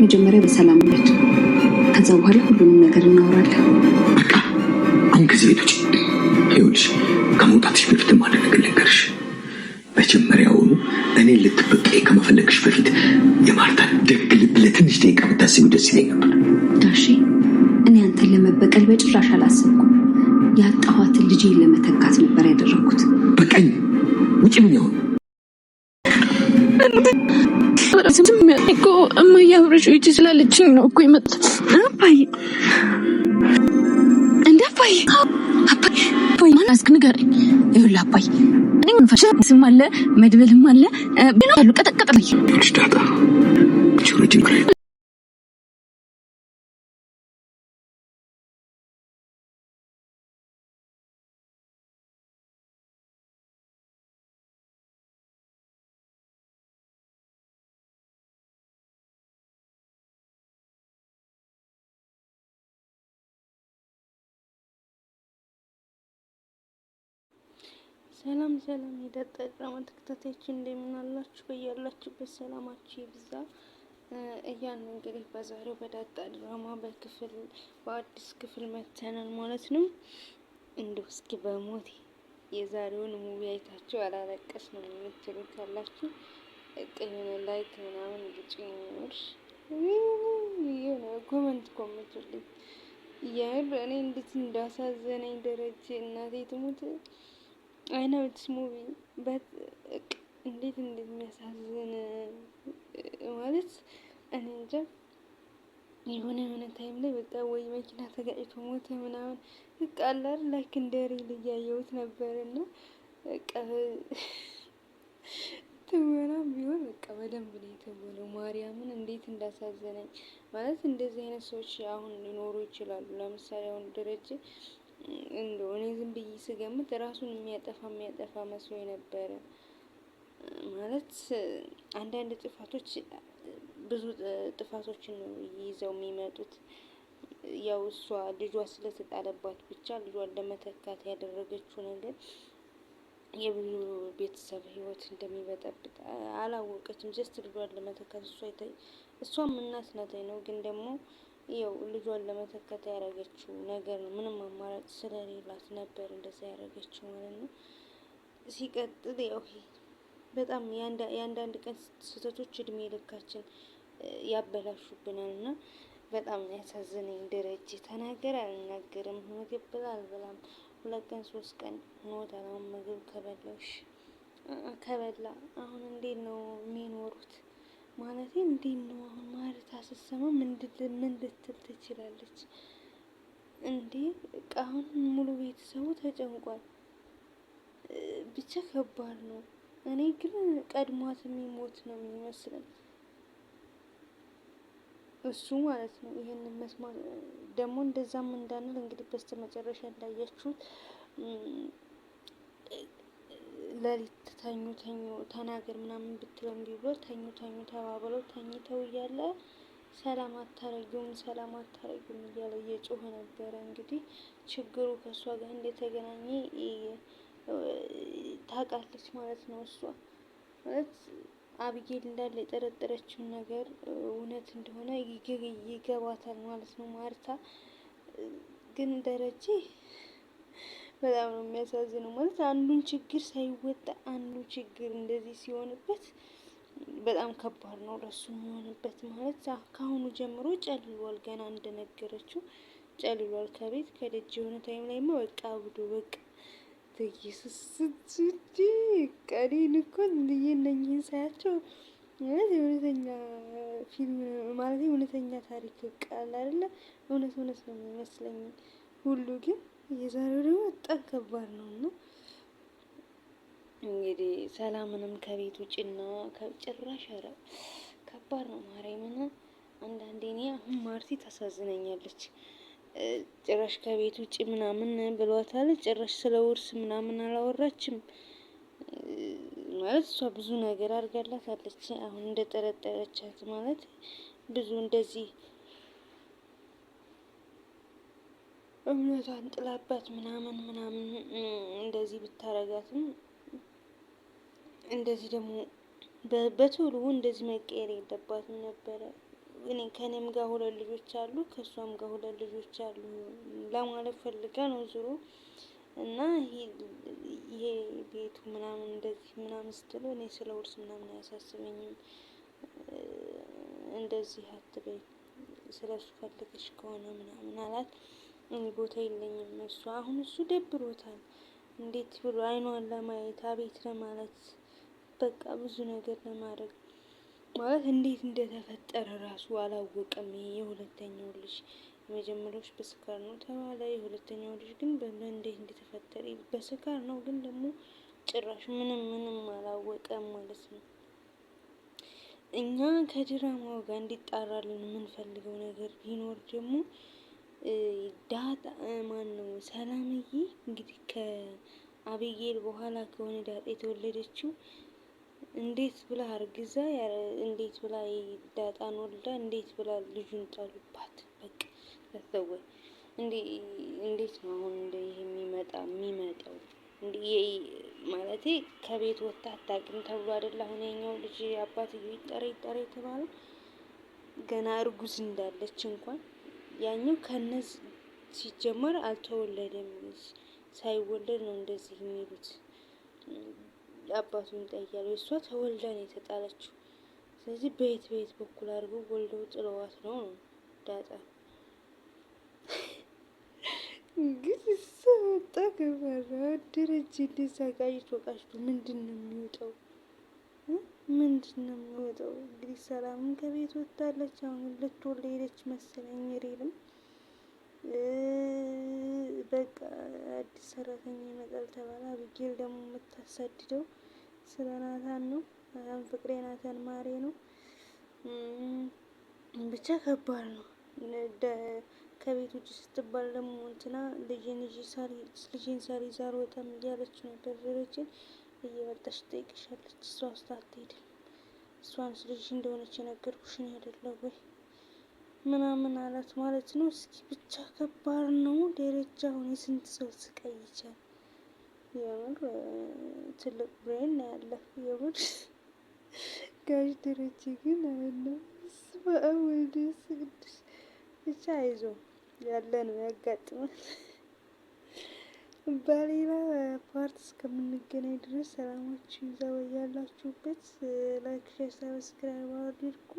መጀመሪያ በሰላም ነች። ከዛ በኋላ ሁሉንም ነገር እናወራለን። በቃ አሁን ከዚህ ቤት ውጭ። ይኸውልሽ ከመውጣትሽ በፊት ማለት ነገር ልንገርሽ። መጀመሪያውኑ እኔን ልትበቀይ ከመፈለግሽ በፊት የማርታ ደግ ልብ ለትንሽ ደቂቃ ብታስቢው ደስ ይለኝ ነበር። ዳሺ እኔ አንተን ለመበቀል በጭራሽ አላሰብኩም። ያጣኋትን ልጄን ለመተካት ነበር ያደረኩት። በቃኝ፣ ውጭ ምን ያው እኮ እማዬ አብረሽ ሂጂ ስላለችኝ ነው እኮ የመጣው። አባዬ እንደ አባዬ ማን አስክ ንገረኝ። ይኸውልህ አባዬ እኔ መንፈስም አለ መድበልም አለ ቢኖር ቀጠቀጠኝ ዳጣ ጆሮጂ ክሬ ሰላም ሰላም የዳጣ ድራማ ተከታታዮች እንደምን አላችሁ? በያላችሁበት ሰላማችሁ ይብዛ እያልን እንግዲህ በዛሬው በዳጣ ድራማ በአዲስ ክፍል መተናል ማለት ነው። እንደው እስኪ በሞቴ የዛሬውን ሙቪ አይታችሁ አላለቀስ ነው የምትሉ ካላችሁ የሆነ ላይክ ምናምን ግጭ ይኖር የሆነ ኮመንቱልኝ። የምር እኔ እንዴት እንዳሳዘነኝ ደረጀ እናቴ ትሙት I know this movie but እንዴት እንደሚያሳዝን ማለት እኔ እንጃ። የሆነ ታይም ላይ በቃ ወይ መኪና ተጋጭቶ ሞተ ምናምን በቃ አላር ላይክ እንደ ሪል እያየሁት ነበርና በቃ ትወናም ቢሆን በቃ በደንብ ነው የተወነው። ማርያምን እንዴት እንዳሳዘነኝ ማለት እንደዚህ አይነት ሰዎች አሁን ሊኖሩ ይችላሉ። ለምሳሌ አሁን ደረጀ እንደው እኔ ዝም ብዬ ስገምት ራሱን የሚያጠፋ መስሎ ነበረ። ማለት አንዳንድ ጥፋቶች ብዙ ጥፋቶችን ነው ይዘው የሚመጡት። ያው እሷ ልጇ ስለተጣለባት ብቻ ልጇን ለመተካት ያደረገችው ነገር የብዙ ቤተሰብ ህይወት እንደሚበጠብጥ አላወቀችም። ጀስት ልጇን ለመተካት እሷም እናት ናት ነው፣ ግን ደግሞ ያው ልጇን ለመተካት ያደረገችው ነገር ነው። ምንም አማራጭ ስለሌላት ነበር እንደዛ ያደረገችው ማለት ነው። ሲቀጥል ያው በጣም የአንዳንድ ቀን ስህተቶች እድሜ ልካችን ያበላሹብናል እና በጣም ያሳዝነኝ። ደረጀ ተናገር አልናገርም፣ ምግብ ብላ አልበላም፣ 2 ቀን 3 ቀን ሆኖታል አሁን ምግብ ከበላ አሁን እንዴት ነው የሚኖሩት? ማለት እንዴት ነው አሁን ማርታ ስትሰማ ምን ልትል ትችላለች እንዴ? አሁን ሙሉ ቤተሰቡ ተጨንቋል። ብቻ ከባድ ነው። እኔ ግን ቀድሟት የሚሞት ነው የሚመስለኝ እሱ ማለት ነው። ይሄንን መስማት ደግሞ እንደዛም እንዳንል እንግዲህ በስተመጨረሻ እንዳያችሁት ለሊት ተኙ ተናገር ምናምን ብትለው እምቢ ብሎ ተኙ ተባብለው ተኝተው እያለ ሰላም አታረጊውም እያለ እየጮኸ ነበረ። እንግዲህ ችግሩ ከእሷ ጋር እንደተገናኘ ታውቃለች ማለት ነው። እሷ ማለት አብጌል እንዳለ የጠረጠረችውን ነገር እውነት እንደሆነ ይገባታል ማለት ነው። ማርታ ግን ደረጀ በጣም ነው የሚያሳዝነው። ማለት አንዱን ችግር ሳይወጣ አንዱ ችግር እንደዚህ ሲሆንበት በጣም ከባድ ነው ለሱ የሚሆንበት። ማለት ከአሁኑ ጀምሮ ጨልሏል። ገና እንደነገረችው ጨልሏል። ከደጅ የሆነ ታይም ላይማ በቃ አብዶ በቃ ኢየሱስ ቀሪን እኮ እነኝህን ሳያቸው ማለት የእውነተኛ ፊልም ማለት የእውነተኛ ታሪክ ቃል አይደለ? እውነት ነው የሚመስለኝ ሁሉ። ግን የዛሬው ደግሞ በጣም ከባድ ነው እና እንግዲህ ሰላምንም ከቤት ውጭና ከጭራሽ ኧረ ከባድ ነው። ማርያምን አንዳንዴ እኔ አሁን ማርቲ ታሳዝነኛለች። ጭራሽ ከቤት ውጭ ምናምን ብሏታል። ጭራሽ ስለ ውርስ ምናምን አላወራችም። ማለት እሷ ብዙ ነገር አድርጋላታለች። አሁን እንደጠረጠረቻት ማለት ብዙ እንደዚህ እምነቷን ጥላባት ምናምን እንደዚህ ብታረጋትም እንደዚህ ደግሞ በቶሎ እንደዚህ መቀየር የለባትም ነበረ። ከኔም ጋር 2 ልጆች አሉ፣ ከእሷም ጋር 2 ልጆች አሉ ለማለት ፈልጋ ነው ዙሮ እና ይሄ ቤቱ ምናምን እንደዚህ ምናምን ስትለው እኔ ስለ ውርስ ምናምን አያሳስበኝም። እንደዚህ አትበይ፣ ስለ እሱ ፈልገሽ ከሆነ ምናምን አላት። እኔ ቦታ የለኝም። እሱ ደብሮታል። እንዴት ብሎ አይኗን ለማየት አቤት ለማለት በቃ ብዙ ነገር ለማድረግ ማለት እንዴት እንደተፈጠረ ራሱ አላወቀም። ይሄ የሁለተኛው ልጅ የመጀመሪያዎች በስካር ነው ተባለ። የሁለተኛው ልጅ ግን እንዴት እንደተፈጠረ በስካር ነው፣ ግን ደግሞ ጭራሽ ምንም አላወቀም ማለት ነው። እኛ ከድራማው ጋር እንዲጣራልን የምንፈልገው ነገር ቢኖር ደግሞ ዳጣ ማን ነው ሰላምዬ እንግዲህ ከአቤጌል በኋላ ከሆነ ዳጣ የተወለደችው እንዴት ብላ አርግዛ እንዴት ብላ ዳጣን ወልዳ እንዴት ብላ ልጁን ጣሉባት። በቃ ለተወይ እንዴት ነው አሁን እንደ ይሄ የሚመጣው እንዴ? ማለቴ ከቤት ወጣ አታውቅም ተብሎ አይደል? አሁን የኛው ልጅ አባትዬው ይጠራ የተባለው ገና እርጉዝ እንዳለች እንኳን ያኛው ከነዚህ ሲጀመር አልተወለደም። ሳይወለድ ነው እንደዚህ የሚሉት። አባቱን ጠያሉ። እሷ ተወልዳ ነው የተጣለችው። ስለዚህ በየት በኩል አድርገው ወልደው ጥለዋት ነው ዳጣ ግን ወጣ ገባራ ደረጀ እንደዛ ቃጭቶ ምንድን ነው የሚወጣው? እንግዲህ ሰላምን ከቤት ወጣለች። አሁን ልትወልድ ሄደች መሰለኝ። ሬልም በቃ አዲስ ሰራተኛ ይመጣል ተባለ። አቢጌል ደግሞ የምታሳድደው ስለ ናታን ነው። ናታን ፍቅሬ፣ ናታን ማሬ ነው። ብቻ ከባድ ነው። ከቤት ውጭ ስትባል ደግሞ እንትና ልጄን ሳልይዝ አልወጣም እያለች ነበር። ደረጀን እየመጣች ትጠይቅሻለች። እሷ ውስጥ አትሄድም። እሷንስ ልጅ እንደሆነች የነገርኩሽን አይደለም ወይ ምናምን አላት ማለት ነው። እስኪ ብቻ ከባድ ነው። ደረጃ አሁን የስንት ሰው ስቃይ ይቻል። የምር ትልቅ ብሬን ያለህ የምር ጋሽ ደረጀ ግን አለ ወልደ ስቅዱስ ብቻ አይዞ ያለ ነው ያጋጥማል። በሌላ ፓርት እስከምንገናኝ ድረስ ሰላማችሁ ይዛ ያላችሁበት። ላይክ፣ ሼር፣ ሰብስክራይብ አድርጉ።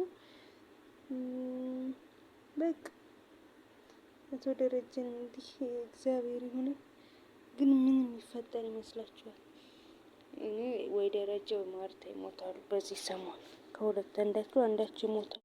በቃ አቶ ደረጀን እንግዲህ እግዚአብሔር ይሁን። ግን ምን የሚፈጠር ይመስላችኋል? እኔ ወይ ደረጀ ወይ ማርታ ይሞታሉ በዚህ ሰሞን። ከሁለት አንዳቸው ይሞታል።